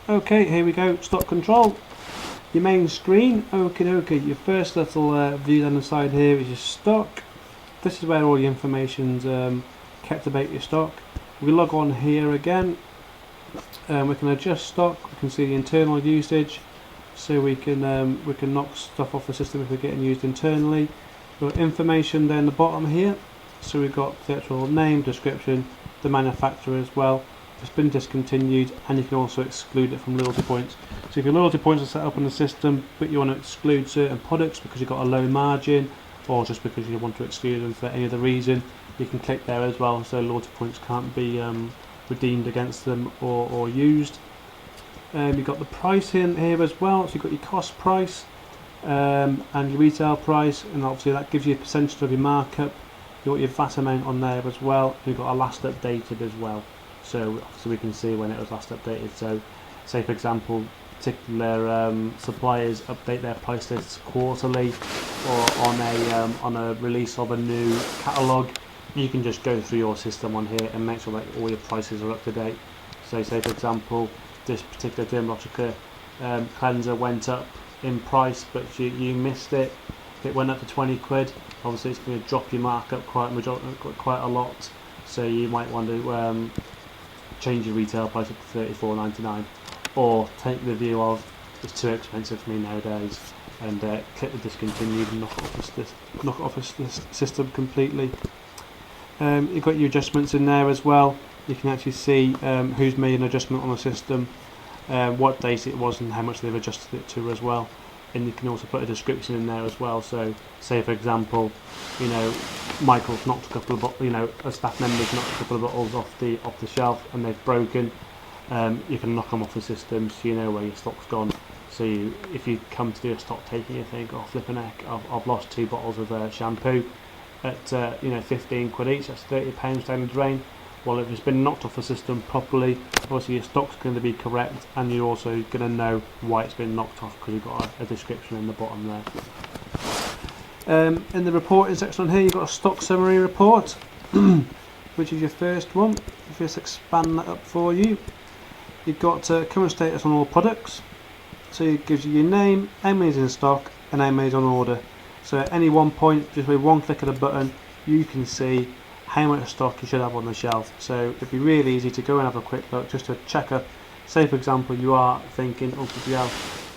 Okay, here we go, stock control. Your main screen, okay, your first little view down the side here is your stock. This is where all your information's kept about your stock. We log on here again, we can adjust stock, we can see the internal usage, so we can knock stuff off the system if we're getting used internally. We've got information down the bottom here, so we've got the actual name, description, the manufacturer as well. It's been discontinued, and you can also exclude it from loyalty points. So if your loyalty points are set up on the system but you want to exclude certain products because you've got a low margin, or just because you want to exclude them for any other reason, you can click there as well, so loyalty points can't be redeemed against them or used. You've got the pricing here as well, so you've got your cost price and your retail price, and obviously that gives you a percentage of your markup. You've got your VAT amount on there as well. You've got a last updated as well, so obviously we can see when it was last updated. So say for example particular suppliers update their price lists quarterly or on a release of a new catalogue, you can just go through your system on here and make sure that all your prices are up to date. So say for example this particular Dermalogica cleanser went up in price but you missed it, it went up to 20 quid, obviously it's going to drop your markup quite a lot, so you might want to change your retail price up to £34.99, or take the view of it's too expensive for me nowadays and click the discontinued and knock it off the system completely. You've got your adjustments in there as well. You can actually see who's made an adjustment on the system, what date it was and how much they've adjusted it to as well. And you can also put a description in there as well. So say for example, Michael's knocked a couple of a staff member's knocked a couple of bottles off the shelf and they've broken. You can knock them off the system so you know where your stock's gone. So if you come to do a stock taking, you think, oh flipping heck, I've lost 2 bottles of shampoo at 15 quid each, that's £30 down the drain. Well, if it's been knocked off the system properly, obviously your stock's going to be correct, and you're also going to know why it's been knocked off because you've got a description in the bottom there. In the reporting section on here, you've got a stock summary report, which is your first one. If I just expand that up for you, you've got current status on all products. So it gives you your name, how many's in stock, and how many's on order. So at any one point, just with one click of the button, you can see how much stock you should have on the shelf. So it'd be really easy to go and have a quick look just to check up. Say for example you are thinking, oh yeah,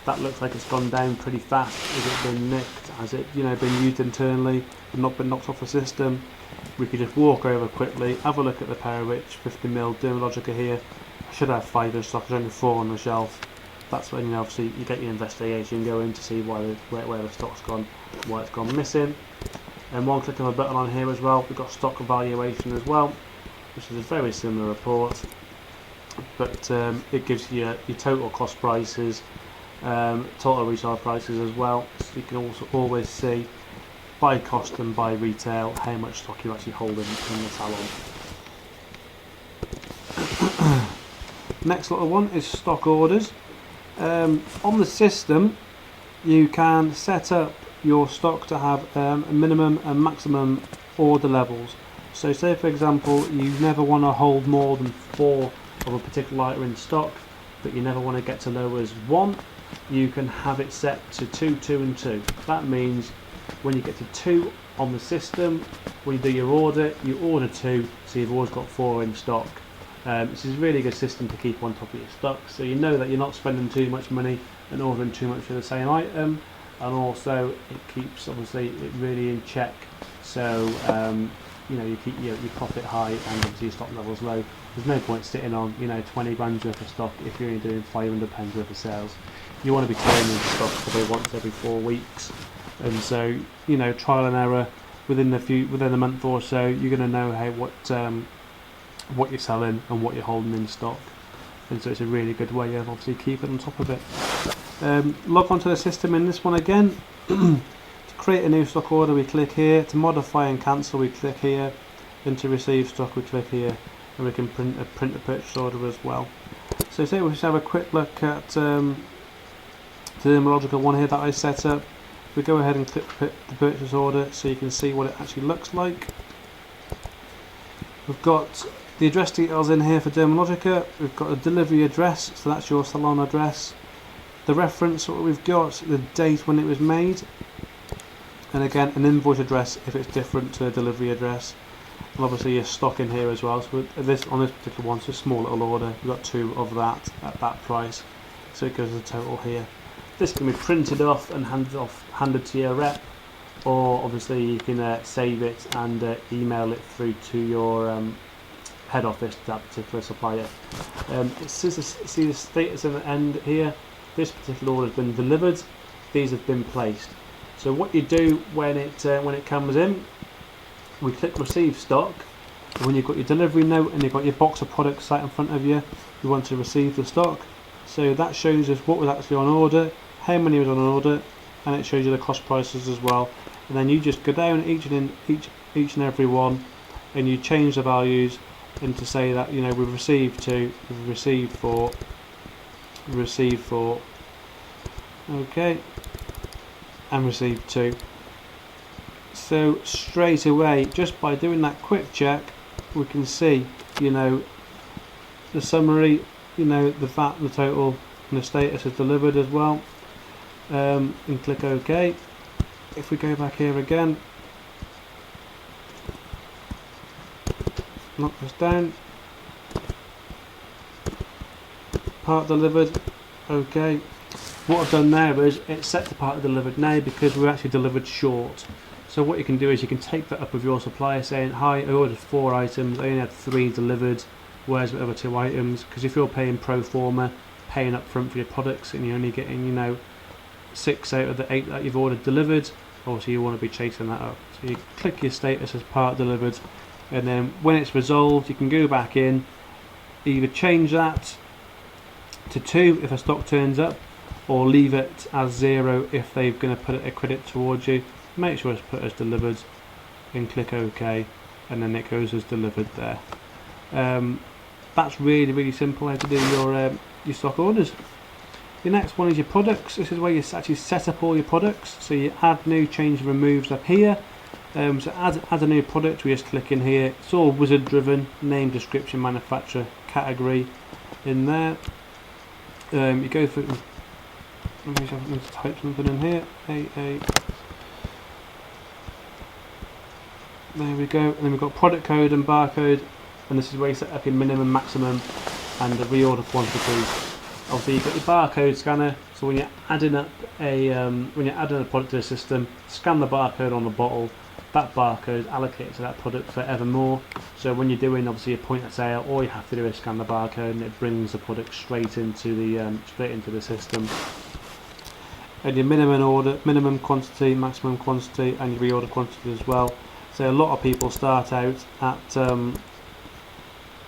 that looks like it's gone down pretty fast. Has it been nicked? Has it been used internally and not been knocked off the system? We could just walk over quickly, have a look at the Power Rich 50ml Dermalogica here. I should have 5 in stock, there's only 4 on the shelf. That's when obviously you get your investigation going to see where the stock's gone, why it's gone missing. And one click of a button on here as well, we've got stock evaluation as well, which is a very similar report, but it gives you your total cost prices, total retail prices as well, so you can also always see by cost and by retail how much stock you're actually holding in the salon. Next little one is stock orders. On the system you can set up your stock to have a minimum and maximum order levels. So say for example you never want to hold more than 4 of a particular item in stock, but you never want to get to low as 1, you can have it set to 2, 2 and 2. That means when you get to 2 on the system, when you do your order, you order 2, so you've always got 4 in stock. This is a really good system to keep on top of your stock, so you know that you're not spending too much money and ordering too much for the same item, and also it keeps obviously it really in check, so you keep your profit high and obviously your stock levels low. There's no point sitting on 20 grand worth of stock if you're only doing £500 worth of sales. You want to be clearing the stock probably once every 4 weeks, and so trial and error within a month or so you're going to know what you're selling and what you're holding in stock, and so it's a really good way of obviously keeping on top of it. Log onto the system in this one again. To create a new stock order we click here, to modify and cancel we click here, and to receive stock we click here, and we can print a purchase order as well. So say we just have a quick look at the Dermalogica one here that I set up. We go ahead and click the purchase order so you can see what it actually looks like. We've got The address details in here for Dermalogica. We've got a delivery address, so that's your salon address. The reference, what we've got, the date when it was made, and again an invoice address if it's different to a delivery address. And obviously your stock in here as well. So on this particular one, it's a small little order. We've got 2 of that at that price, so it goes as a total here. This can be printed off and handed to your rep, or obviously you can save it and email it through to your head office to that particular supplier. See the status in the end here. This particular order has been delivered. These have been placed. So what you do when it comes in, we click receive stock. When you've got your delivery note and you've got your box of products sat in front of you, you want to receive the stock. So that shows us what was actually on order, how many was on order, and it shows you the cost prices as well. And then you just go down each and every one, and you change the values, and to say that, you know, we've received 2, we've received 4, received 4, okay, and received 2. So straight away, just by doing that quick check, we can see, you know, the summary, you know, the VAT, the total, and the status is delivered as well. And click OK. If we go back here again, knock this down, part delivered, OK. What I've done there is it's set to part delivered now because we're actually delivered short. So what you can do is you can take that up with your supplier saying, hi, I ordered 4 items, I only had 3 delivered, where's the other 2 items? Because if you're paying pro forma, paying up front for your products, and you're only getting, you know, 6 out of the 8 that you've ordered delivered, obviously you want to be chasing that up. So you click your status as part delivered, and then when it's resolved you can go back in, either change that to 2 if a stock turns up, or leave it as 0 if they're going to put a credit towards you. Make sure it's put as delivered and click OK, and then it goes as delivered there. That's really simple how to do your stock orders. The next one is your products. This is where you actually set up all your products. So you add new, change, removes up here. So add a new product, we just click in here. It's all wizard driven, name, description, manufacturer, category in there. You go through, let me just type something in here, there we go, and then we've got product code and barcode, and this is where you set up your minimum, maximum, and the reorder quantities. Obviously you've got your barcode scanner, so when you're adding up a product to the system, scan the barcode on the bottle. That barcode is allocated to that product forevermore. So when you're doing obviously a point of sale, all you have to do is scan the barcode, and it brings the product straight into the system. And your minimum order, minimum quantity, maximum quantity, and your reorder quantity as well. So a lot of people start out at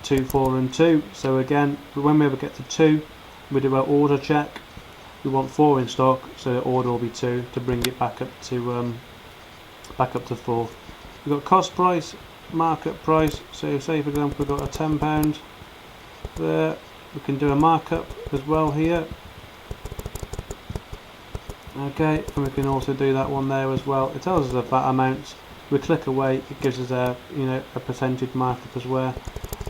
2, 4, and 2. So again, when we ever get to 2, we do our order check. We want 4 in stock, so the order will be 2 to bring it back up to 4. We've got cost price, markup price. So say for example we've got a £10 there. We can do a markup as well here. Okay, and we can also do that one there as well. It tells us the VAT amount. We click away, it gives us a percentage markup as well.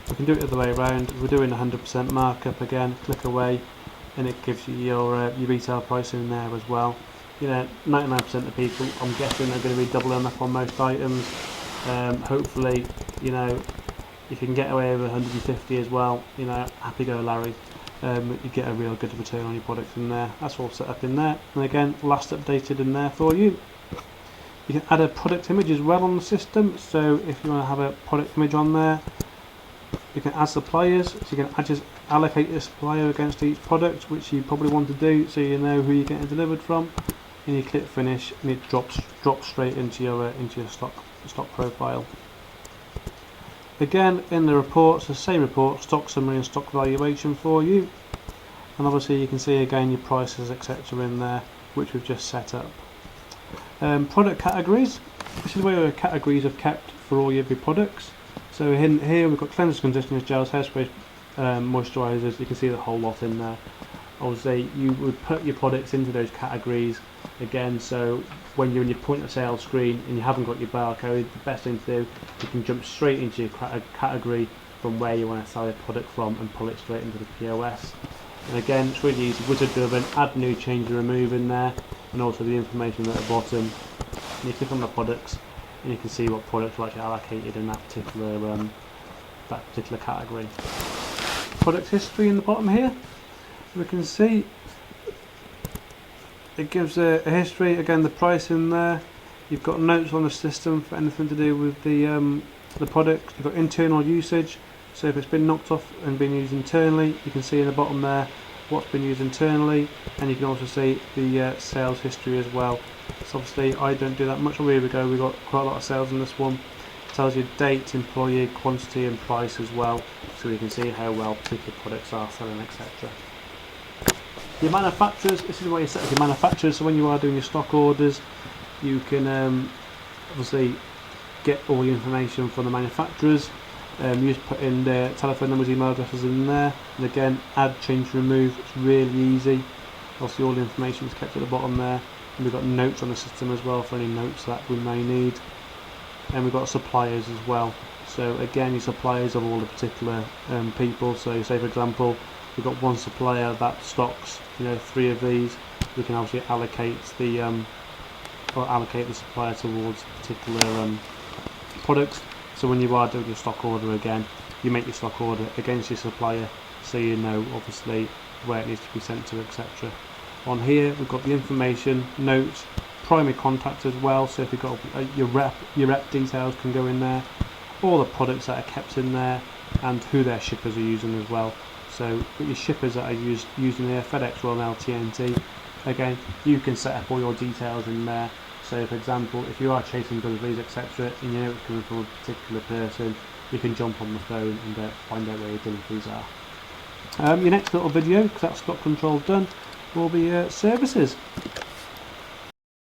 We can do it the other way around. We're doing 100% markup again. Click away, and it gives you your retail price in there as well. You know, 99% of people, I'm guessing, are going to be doubling up on most items. Hopefully, you know, if you can get away with 150 as well, you know, happy go Larry. You get a real good return on your products in there. That's all set up in there, and again, last updated in there for you. You can add a product image as well on the system, so if you want to have a product image on there, you can add suppliers, so you can just allocate a supplier against each product, which you probably want to do, so you know who you're getting delivered from, and you click finish, and it drops straight into your stock profile. Again, in the reports, the same report, stock summary and stock valuation for you, and obviously you can see again your prices, etc. in there, which we've just set up. Product categories. This is where your categories are kept for all your products. So in here we've got cleansers, conditioners, gels, hairsprays, moisturisers. You can see the whole lot in there. Obviously you would put your products into those categories again, so when you're in your point of sale screen and you haven't got your barcode, the best thing to do, you can jump straight into your category from where you want to sell your product from and pull it straight into the POS. And again, it's really easy, wizard driven, add new, change and remove in there, and also the information at the bottom. And you click on the products and you can see what products are actually allocated in that particular category. Product history in the bottom here, we can see it gives a history, again the price in there. You've got notes on the system for anything to do with the product. You've got internal usage, so if it's been knocked off and been used internally, you can see in the bottom there what's been used internally, and you can also see the sales history as well. So obviously I don't do that much. Oh, here we go, we've got quite a lot of sales in this one. It tells you date, employee, quantity and price as well, so you can see how well particular products are selling, etc. Your manufacturers, this is where you set up your manufacturers, so when you are doing your stock orders, you can obviously get all the information from the manufacturers. You just put in their telephone numbers, email addresses in there, and again add, change, remove. It's really easy. Obviously all the information is kept at the bottom there, and we've got notes on the system as well for any notes that we may need. And we've got suppliers as well, so again your suppliers of all the particular people. So say for example we've got one supplier that stocks 3 of these, we can obviously allocate the supplier towards particular products. So when you are doing your stock order, again you make your stock order against your supplier, so you know obviously where it needs to be sent to, etc. On here we've got the information, notes, primary contact as well, so if you've got your rep details can go in there, all the products that are kept in there, and who their shippers are using as well. So your shippers that are using here, FedEx, Royal Mail, TNT, again you can set up all your details in there. So for example, if you are chasing deliveries, etc., and you know it's coming from a particular person, you can jump on the phone and find out where your deliveries are. Your next little video, because that's stock control done, will be services.